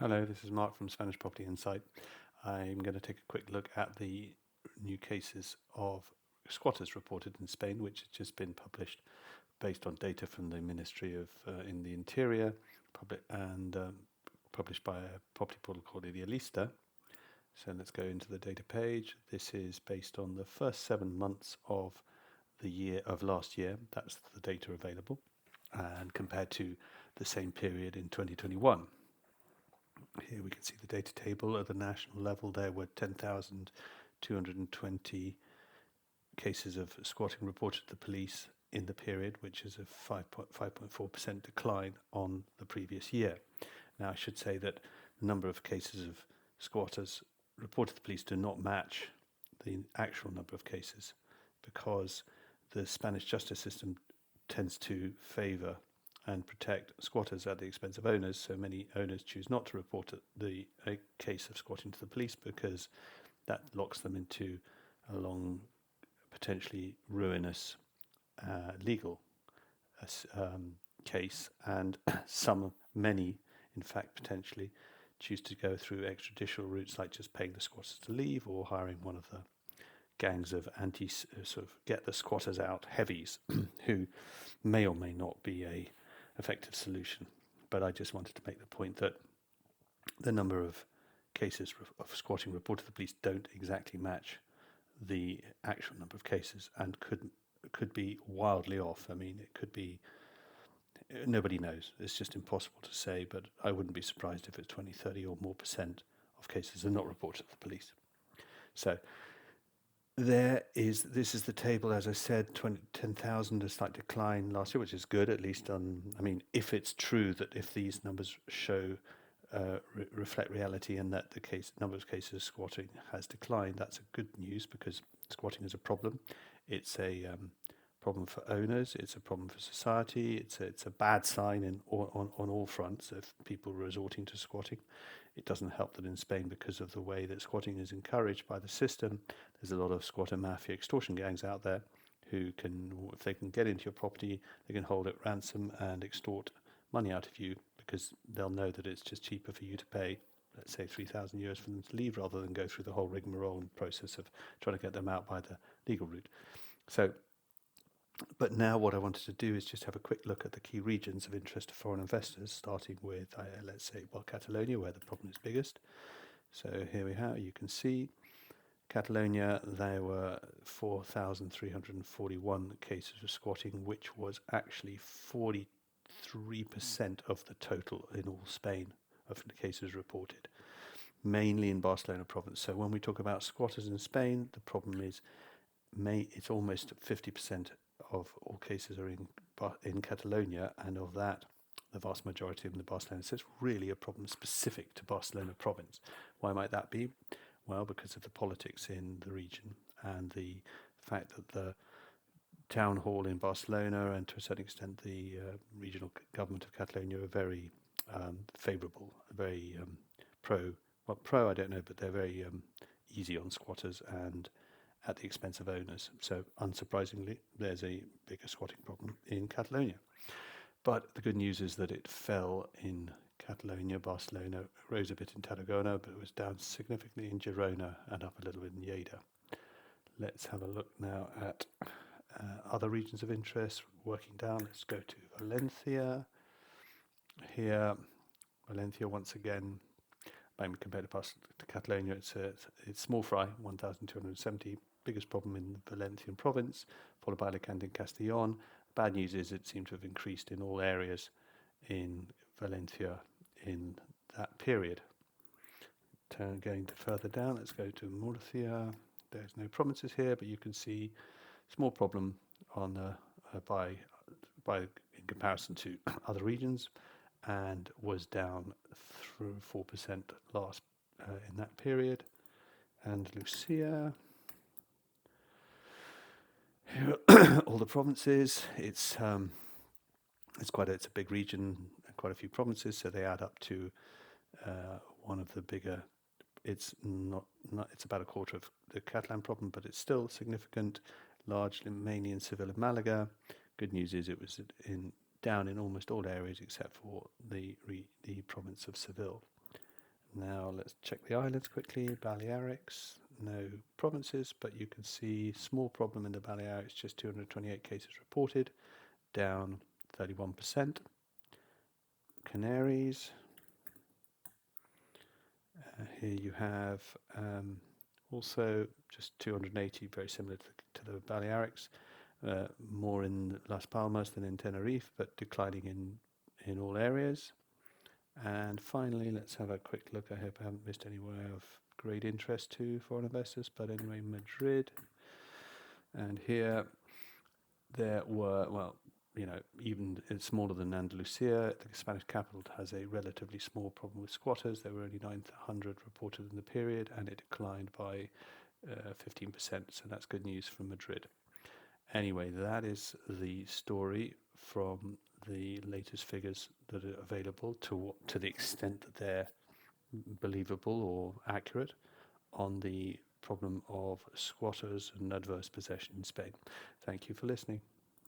Hello, this is Mark from Spanish Property Insight. I'm going to take a quick look at the new cases of squatters reported in Spain, which has just been published based on data from the Ministry of in the Interior, published by a property portal called Idealista. So let's go into the data page. This is based on the first 7 months of the year of last year. That's the data available, and compared to the same period in 2021. Here we can see the data table at the national level. There were 10,220 cases of squatting reported to the police in the period, which is a 5.4% decline on the previous year. Now, I should say that the number of cases of squatters reported to the police do not match the actual number of cases, because the Spanish justice system tends to favour and protect squatters at the expense of owners. So many owners choose not to report a case of squatting to the police because that locks them into a long, potentially ruinous legal case, and many, in fact, potentially choose to go through extrajudicial routes, like just paying the squatters to leave or hiring one of the gangs of sort of get the squatters out heavies who may or may not be a effective solution. But I just wanted to make the point that the number of cases of squatting reported to the police don't exactly match the actual number of cases, and could be wildly off. I mean, it could be, nobody knows. It's just impossible to say, but I wouldn't be surprised if it's 20, 30 or more percent of cases are not reported to the police. So this is the table, as I said, 10,000, a slight decline last year, which is good, at least if it's true that if these numbers show, reflect reality, and that the number of cases of squatting has declined, that's a good news, because squatting is a problem. It's a problem for owners, it's a problem for society, it's a bad sign on all fronts of people resorting to squatting. It doesn't help that in Spain, because of the way that squatting is encouraged by the system, there's a lot of squatter mafia extortion gangs out there who can, if they can get into your property, they can hold it ransom and extort money out of you, because they'll know that it's just cheaper for you to pay, let's say, 3,000 euros for them to leave, rather than go through the whole rigmarole and process of trying to get them out by the legal route. So, but now what I wanted to do is just have a quick look at the key regions of interest to foreign investors, starting with, let's say, Catalonia, where the problem is biggest. So here we have, you can see Catalonia, there were 4,341 cases of squatting, which was actually 43% of the total in all Spain of the cases reported, mainly in Barcelona province. So when we talk about squatters in Spain, the problem is it's almost 50% of all cases are in Catalonia, and of that, the vast majority in the Barcelona. So it's really a problem specific to Barcelona province. Why might that be? Well, because of the politics in the region, and the fact that the town hall in Barcelona, and to a certain extent the regional government of Catalonia, are very favourable, very pro I don't know, but they're very easy on squatters and at the expense of owners. So unsurprisingly, there's a bigger squatting problem in Catalonia. But the good news is that it fell in Catalonia. Barcelona rose a bit in Tarragona, but it was down significantly in Girona and up a little bit in Lleida. Let's have a look now at other regions of interest. Working down, let's go to Valencia. Here, Valencia once again, compared to Catalonia, it's small fry, 1,270. Biggest problem in the Valencian province, followed by Alicante and Castellon. Bad news is it seemed to have increased in all areas in Valencia in that period. Going further down, let's go to Murcia. There's no provinces here, but you can see small problem on in comparison to other regions, and was down through 4% last in that period. And Lucia, here are all the provinces. It's a big region, quite a few provinces, so they add up to one of the bigger. It's about a quarter of the Catalan problem, but it's still significant, largely mainly in Seville and Malaga. Good news is it was down in almost all areas except for the province of Seville. Now let's check the islands quickly. Balearics, no provinces, but you can see small problem in the Balearics, just 228 cases reported, down 31%. Canaries, here you have also just 280, very similar to the Balearics, more in Las Palmas than in Tenerife, but declining in all areas. And finally, let's have a quick look. I hope I haven't missed anywhere of great interest to foreign investors, but anyway, Madrid. And here there were, well, even it's smaller than Andalusia. The Spanish capital has a relatively small problem with squatters. There were only 900 reported in the period, and it declined by 15%. So that's good news from Madrid. Anyway, that is the story from the latest figures that are available to the extent that they're believable or accurate on the problem of squatters and adverse possession in Spain. Thank you for listening.